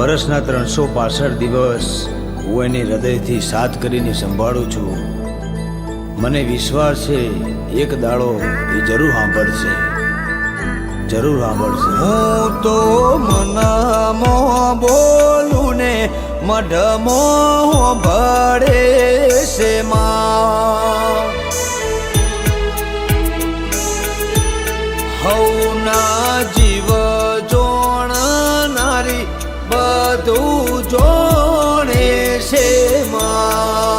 વર્ષના 365 દિવસ હું એની હૃદયથી સાથ કરીને સંભાળું છું. મને વિશ્વાસ છે એક દાડો એ જરૂર સાંભળશે, જરૂર સાંભળશે. હું તો મનામો બોલું ને મઢમો ભળે છે માં. હવના જીવ જોણનારી બધું જોણે છે માં.